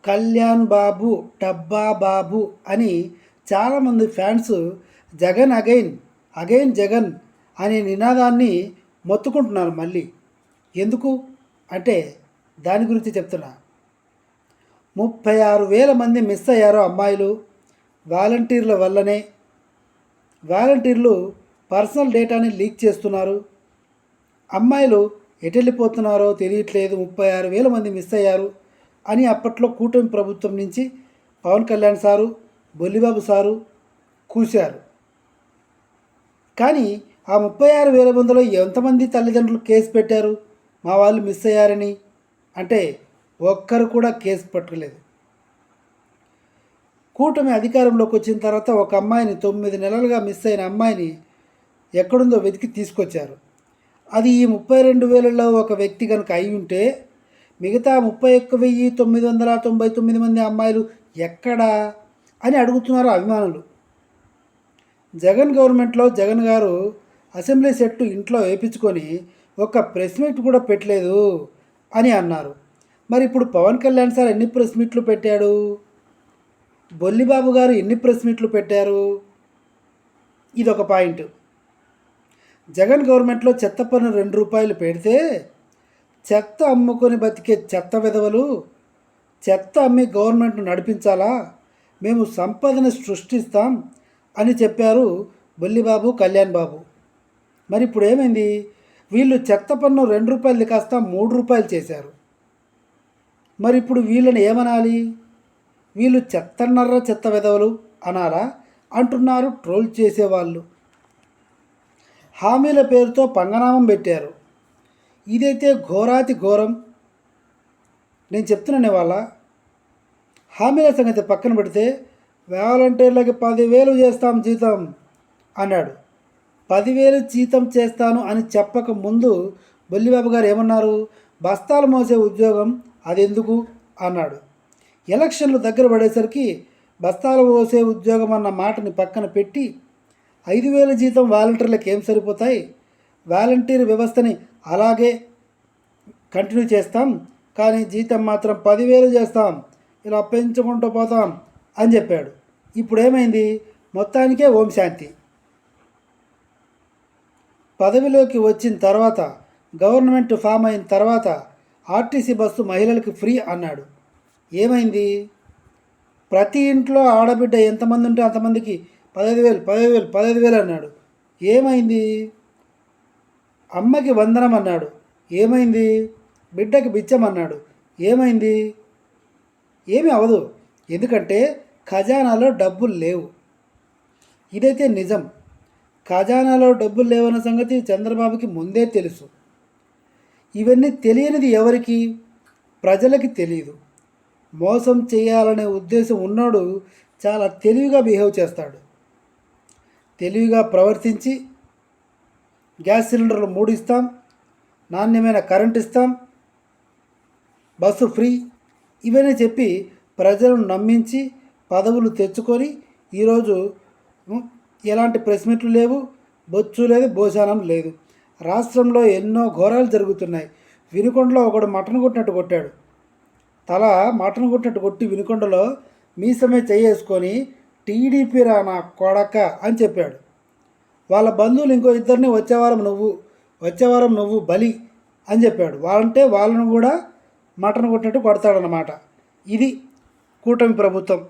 కళ్యాణ్ బాబు, డబ్బా బాబు అని చాలామంది fans Jagan again, again Jagan అనే నినాదాన్ని మొత్తుకుంటున్నారు మళ్ళీ. ఎందుకు అంటే దాని గురించి చెప్తున్నా. 36,000 మంది మిస్ అయ్యారు అమ్మాయిలు వాలంటీర్ల వల్లనే. వాలంటీర్లు పర్సనల్ డేటాని లీక్ చేస్తున్నారు. అమ్మాయిలు ఎటు వెళ్ళిపోతున్నారో తెలియట్లేదు. 36,000 మంది మిస్ అయ్యారు అని అప్పట్లో కూటమి ప్రభుత్వం నుంచి పవన్ కళ్యాణ్ సారు, బొల్లిబాబు సారు కూశారు. కానీ ఆ 36,000 మందిలో ఎంతమంది తల్లిదండ్రులు కేసు పెట్టారు మా వాళ్ళు మిస్ అయ్యారని? అంటే ఒక్కరు కూడా కేసు పట్టలేదు. కూటమి అధికారంలోకి వచ్చిన తర్వాత ఒక అమ్మాయిని 9 నెలలుగా మిస్ అయిన అమ్మాయిని ఎక్కడుందో వెతికి తీసుకొచ్చారు. అది ఈ 32,000లో ఒక వ్యక్తి కనుక అయి ఉంటే మిగతా 31,999 మంది అమ్మాయిలు ఎక్కడా అని అడుగుతున్నారు అభిమానులు. జగన్ గవర్నమెంట్లో జగన్ గారు అసెంబ్లీ సెట్టు ఇంట్లో వేయించుకొని ఒక ప్రెస్ మీట్ కూడా పెట్టలేదు అని అన్నారు. మరి ఇప్పుడు పవన్ కళ్యాణ్ సార్ ఎన్ని ప్రెస్ మీట్లు పెట్టాడు? బొల్లిబాబు గారు ఎన్ని ప్రెస్ మీట్లు పెట్టారు? ఇదొక పాయింట్. జగన్ గవర్నమెంట్లో చెత్త పన్ను ₹2 పెడితే చెత్త అమ్ముకొని బతికే చెత్త విధవలు చెత్త అమ్మి గవర్నమెంట్ను నడిపించాలా, మేము సంపదను సృష్టిస్తాం అని చెప్పారు బొల్లిబాబు, కళ్యాణ్ బాబు. మరి ఇప్పుడు ఏమైంది? వీళ్ళు చెత్త పన్ను ₹2 కాస్త ₹3 చేశారు. మరి ఇప్పుడు వీళ్ళని ఏమనాలి? వీళ్ళు చెత్తన్నర్ర చెత్త విధవలు అనాలా అంటున్నారు ట్రోల్ చేసేవాళ్ళు. హామీల పేరుతో పంగనామం పెట్టారు. ఇదైతే ఘోరాతి ఘోరం. నేను చెప్తున్నాను ఇవాళ. హామీల సంగతి పక్కన పెడితే వాలంటీర్లకి 10,000 చేస్తాం జీతం అన్నాడు. 10,000 జీతం చేస్తాను అని చెప్పక ముందు బొల్లిబాబు గారు ఏమన్నారు? బస్తాలు మోసే ఉద్యోగం అదెందుకు అన్నాడు. ఎలక్షన్లు దగ్గర పడేసరికి బస్తాలు మోసే ఉద్యోగం అన్న మాటని పక్కన పెట్టి 5,000 జీతం వాలంటీర్లకు ఏం సరిపోతాయి, వాలంటీర్ వ్యవస్థని అలాగే కంటిన్యూ చేస్తాం, కానీ జీతం మాత్రం 10,000 చేస్తాం, ఇలా పెంచుకుంటూ పోతాం అని చెప్పాడు. ఇప్పుడు ఏమైంది? మొత్తానికే ఓం శాంతి. పదవిలోకి వచ్చిన తర్వాత, గవర్నమెంట్ ఫామ్ అయిన తర్వాత ఆర్టీసీ బస్సు మహిళలకు ఫ్రీ అన్నాడు. ఏమైంది? ప్రతి ఇంట్లో ఆడబిడ్డ ఎంతమంది ఉంటే అంతమందికి 15,000 అన్నాడు. ఏమైంది? అమ్మకి వందనం అన్నాడు. ఏమైంది? బిడ్డకి బిచ్చం అన్నాడు. ఏమైంది? ఏమీ అవదు. ఎందుకంటే ఖజానాలో డబ్బులు లేవు. ఇదైతే నిజం. ఖజానాలో డబ్బులు లేవన్న సంగతి చంద్రబాబుకి ముందే తెలుసు. ఇవన్నీ తెలియనిది ఎవరికి? ప్రజలకి తెలియదు. మోసం చేయాలనే ఉద్దేశం ఉన్నోడు చాలా తెలివిగా బిహేవ్ చేస్తాడు. తెలివిగా ప్రవర్తించి గ్యాస్ సిలిండర్లు 3 ఇస్తాం, నాణ్యమైన కరెంట్ ఇస్తాం, బస్సు ఫ్రీ, ఇవన్నీ చెప్పి ప్రజలను నమ్మించి పదవులు తెచ్చుకొని ఈరోజు ఎలాంటి ప్రెస్ మీట్లు లేవు, బొచ్చు లేదు, భోజనం లేదు. రాష్ట్రంలో ఎన్నో ఘోరాలు జరుగుతున్నాయి. వినుకొండలో ఒకడు మటన్ కొట్టినట్టు కొట్టాడు. తల మటన్ కొట్టినట్టు కొట్టి వినుకొండలో మీసమే చేసుకొని టీడీపీ రా నా కొడక అని చెప్పాడు. వాళ్ళ బంధువులు ఇంకో ఇద్దరిని వచ్చేవారం నువ్వు బలి అని చెప్పాడు. వాళ్ళని కూడా మటన్ కొట్టినట్టు కొడతాడనమాట. ఇది కూటమి ప్రభుత్వం.